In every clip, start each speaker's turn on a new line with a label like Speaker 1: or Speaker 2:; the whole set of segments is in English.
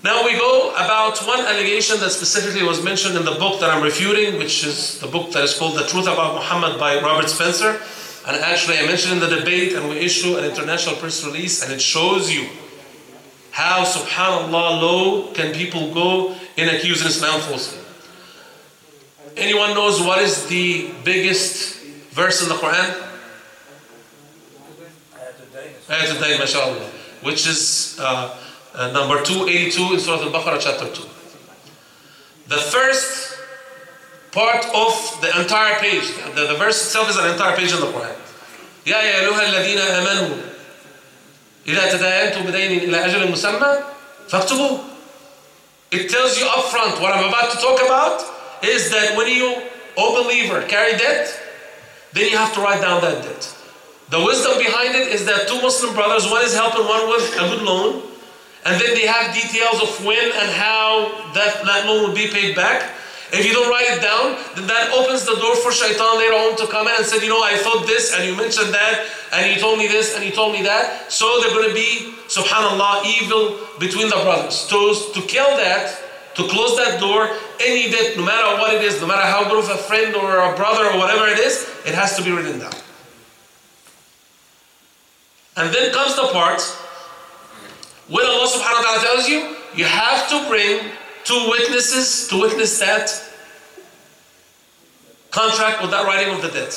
Speaker 1: Now we go about one allegation that specifically was mentioned in the book that I'm refuting, which is the book that is called The Truth About Muhammad by Robert Spencer. And actually I mentioned in the debate, and we issue an international press release, and it shows you how, subhanAllah, low can people go in accusing Islam falsely. Anyone knows what is the biggest verse in the Quran? Ayat al-Dayn, mashallah, which is number 282 in Surah Al-Baqarah, chapter 2. The first part of the entire page, the verse itself is an entire page in the Quran. يا أيها الذين آمنوا إذا تداينتم بدين إلى أجل مسمى فاكتبوه. It tells you up front what I'm about to talk about is that when you, O believer, carry debt, then you have to write down that debt. The wisdom behind it is that two Muslim brothers, one is helping one with a good loan, and then they have details of when and how that loan will be paid back. If you don't write it down, then that opens the door for shaitan later on to come in and say, you know, I thought this, and you mentioned that, and you told me this, and you told me that. So they're going to be, subhanAllah, evil between the brothers. To kill that, to close that door, any debt, no matter what it is, no matter how good of a friend or a brother or whatever it is, it has to be written down. And then comes the part when Allah subhanahu wa ta'ala tells you, you have to bring two witnesses to witness that contract or that writing of the debt.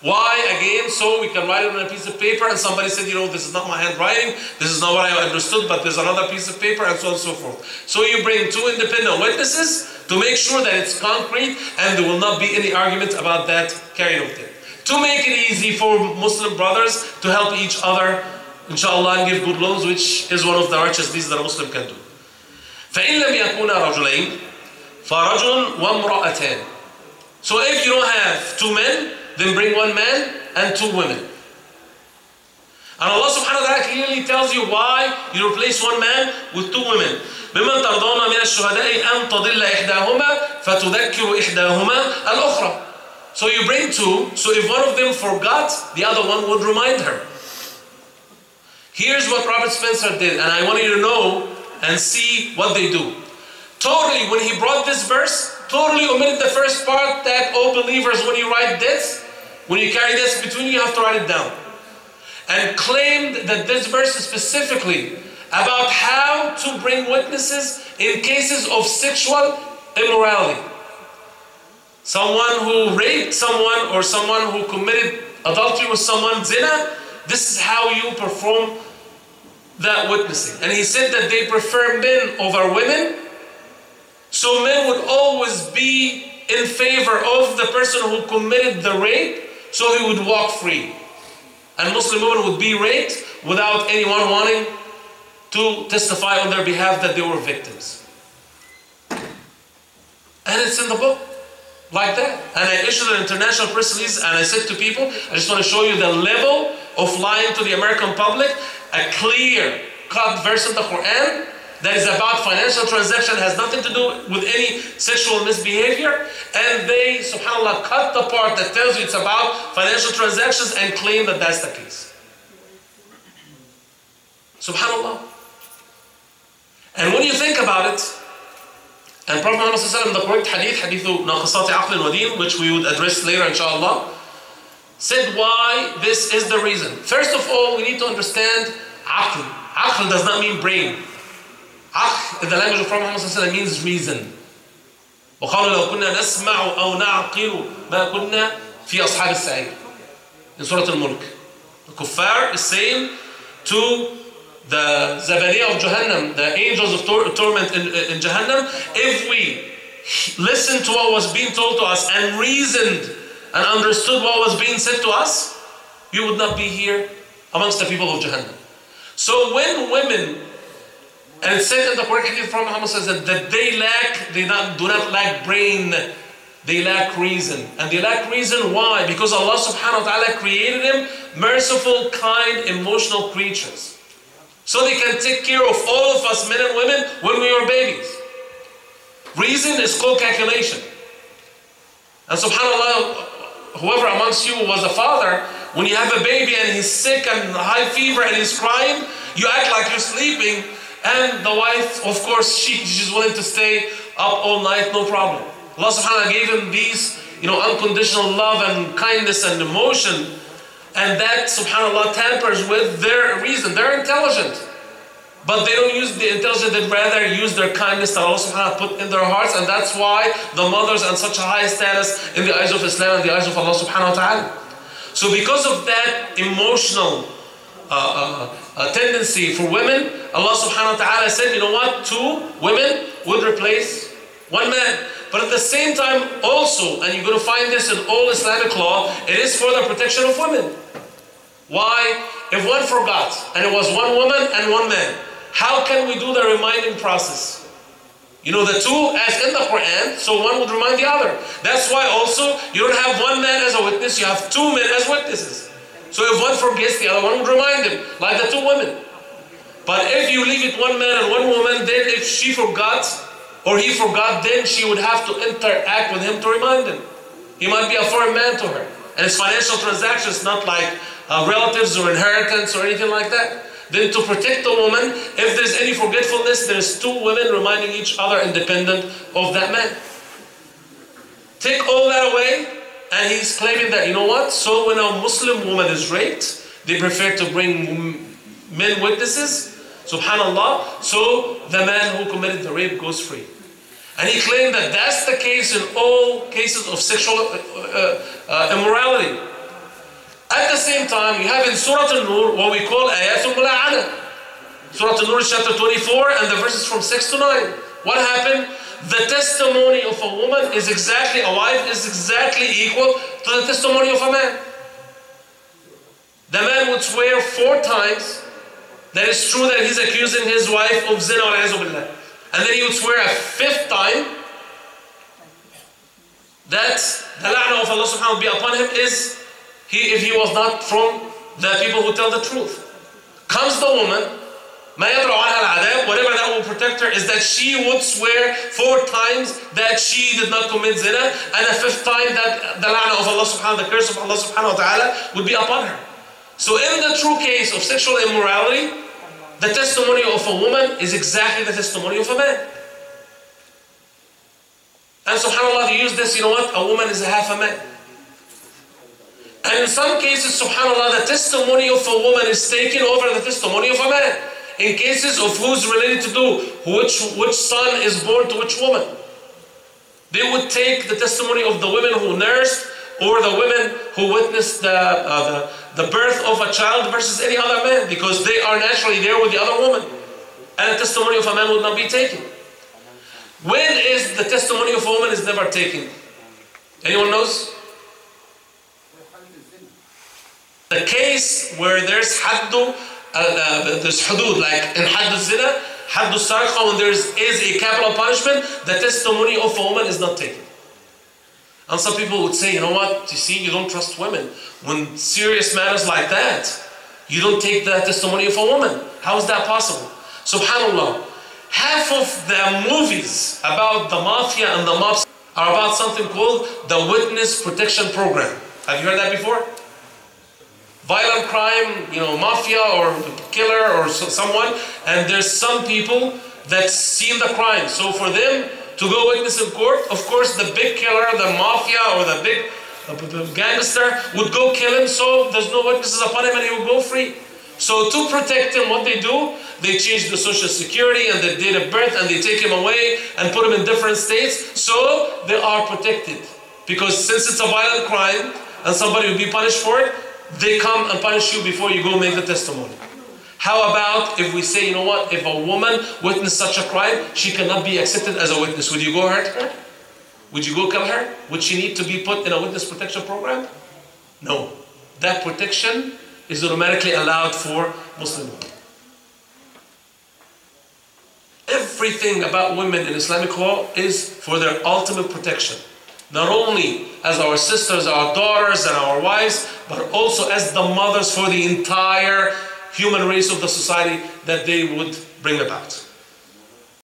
Speaker 1: Why? Again, so we can write it on a piece of paper, and somebody said, you know, this is not my handwriting, this is not what I understood, but there's another piece of paper, and so on and so forth. So you bring two independent witnesses to make sure that it's concrete and there will not be any argument about that carrying of debt. To make it easy for Muslim brothers to help each other, inshallah, and give good loans, which is one of the richest deeds that a Muslim can do. فَإِن لَمْ يَكُونَا رَجُلَيْنِ فَرَجُلٌ وَامْرَأَتَانِ. So if you don't have two men, then bring one man and two women. And Allah subhanahu wa ta'ala clearly tells you why you replace one man with two women. مِمَّنْ تَرْضَوْنَ مِنَ الشُّهَدَاءِ أَنْ تَضِلَّ إِحْدَاهُمَا فَتُذَكِّرُ إِحْدَاهُمَا الْأُخْرَى. So you bring two, so if one of them forgot, the other one would remind her. Here's what Robert Spencer did, and I want you to know and see what they do. Totally, when he brought this verse, totally omitted the first part that, oh believers, when you write this, when you carry this between you, have to write it down. And claimed that this verse is specifically about how to bring witnesses in cases of sexual immorality. Someone who raped someone or someone who committed adultery with someone, zina, this is how you perform that witnessing. And he said that they prefer men over women, so men would always be in favor of the person who committed the rape, so he would walk free. And Muslim women would be raped without anyone wanting to testify on their behalf that they were victims. And it's in the book, like that. And I issued an international press release, and I said to people, I just want to show you the level of lying to the American public. A clear-cut verse in the Quran that is about financial transaction, has nothing to do with any sexual misbehavior, and they, subhanAllah, cut the part that tells you it's about financial transactions and claim that that's the case. Subhanallah. And when you think about it, and Prophet Muhammad ﷺ, the correct hadith, hadithu naqisati aqlin wa deen, which we would address later inshallah, said why this is the reason. First of all, we need to understand aql. Aql does not mean brain. Aql in the language of Prophet Muhammad ﷺ means reason. وَقَالُوا لَوْ كُنَّا نَسْمَعُ أَوْ نَعْقِلُ مَا كُنَّا فِي أَصْحَابِ السَّعِيرِ. In Surah Al-Mulk, the kuffar is saying to the Zabaniya of Jahannam, the angels of torment in Jahannam, if we listened to what was being told to us and reasoned and understood what was being said to us, you would not be here amongst the people of Jahannam. So when women, and it said in the Quran hadith from Muhammad says that they do not lack brain, they lack reason. And they lack reason, why? Because Allah subhanahu wa ta'ala created them merciful, kind, emotional creatures. So they can take care of all of us, men and women, when we were babies. Reason is called calculation. And subhanAllah, whoever amongst you was a father, when you have a baby and he's sick and high fever and he's crying, you act like you're sleeping, And the wife, of course, she's willing to stay up all night, no problem. Allah subhanahu wa ta'ala gave him these, unconditional love and kindness and emotion. And that, subhanAllah, tampers with their reason. They're intelligent. But they don't use the intelligence, they'd rather use their kindness that Allah subhanahu wa ta'ala put in their hearts. And that's why the mothers are in such a high status in the eyes of Islam and the eyes of Allah subhanahu wa ta'ala. So because of that emotional tendency for women, Allah subhanahu wa ta'ala said, you know what, 2 women would replace 1 man. But at the same time also, and you're going to find this in all Islamic law, it is for the protection of women. Why? If one forgot, and it was 1 woman and 1 man, how can we do the reminding process? The 2 as in the Quran, so one would remind the other. That's why also you don't have 1 man as a witness, you have 2 men as witnesses. So if one forgets, the other one would remind him, like the 2 women. But if you leave it 1 man and 1 woman, then if she forgot, or he forgot, then she would have to interact with him to remind him. He might be a foreign man to her. And it's financial transactions, not like relatives or inheritance or anything like that. Then to protect the woman, if there's any forgetfulness, there's 2 women reminding each other independent of that man. Take all that away, and he's claiming that, you know what? So when a Muslim woman is raped, they prefer to bring men witnesses, subhanallah, so the man who committed the rape goes free. And he claimed that that's the case in all cases of sexual immorality. At the same time, you have in Surah An-Nur what we call Ayatul Mula'ana. Surah An-Nur is chapter 24 and the verses from 6 to 9. What happened? The testimony of a woman is exactly, a wife is exactly equal to the testimony of a man. The man would swear 4 times that it's true that he's accusing his wife of zina or billah. And then he would swear a 5th time that the la'na of Allah subhanahu wa ta'ala be upon him is if he was not from the people who tell the truth. Comes the woman, ما يدرع عنها العذاب, whatever that will protect her is that she would swear 4 times that she did not commit zina, and a 5th time that the la'na of Allah subhanahu wa ta'ala, the curse of Allah subhanahu wa ta'ala would be upon her. So in the true case of sexual immorality, the testimony of a woman is exactly the testimony of a man. And subhanAllah, they use this, you know what, a woman is a half a man. And in some cases, subhanAllah, the testimony of a woman is taken over the testimony of a man. In cases of who's related to do, which son is born to which woman. They would take the testimony of the women who nursed, or the women who witnessed the birth of a child versus any other man, because they are naturally there with the other woman. And the testimony of a man would not be taken. When is the testimony of a woman is never taken? Anyone knows? The case where there's haddu, there's hudud, like in haddu zina, haddu sarqa, when there is a capital punishment, the testimony of a woman is not taken. And some people would say, you know what, you see, you don't trust women. When serious matters like that, you don't take the testimony of a woman. How is that possible? Subhanallah, half of the movies about the mafia and the mobs are about something called the Witness Protection Program. Have you heard that before? Violent crime, mafia or killer or someone, and there's some people that seen the crime. So for them to go witness in court, of course the big killer, the mafia or the big gangster would go kill him, so there's no witnesses upon him and he will go free. So to protect him, what they do, they change the social security and the date of birth and they take him away and put him in different states, so they are protected. Because since it's a violent crime and somebody will be punished for it, they come and punish you before you go make the testimony. How about if we say, you know what, if a woman witnessed such a crime, she cannot be accepted as a witness. Would you go hurt her? Would you go kill her? Would she need to be put in a witness protection program? No. That protection is automatically allowed for Muslim women. Everything about women in Islamic law is for their ultimate protection. Not only as our sisters, our daughters, and our wives, but also as the mothers for the entire human race of the society that they would bring about.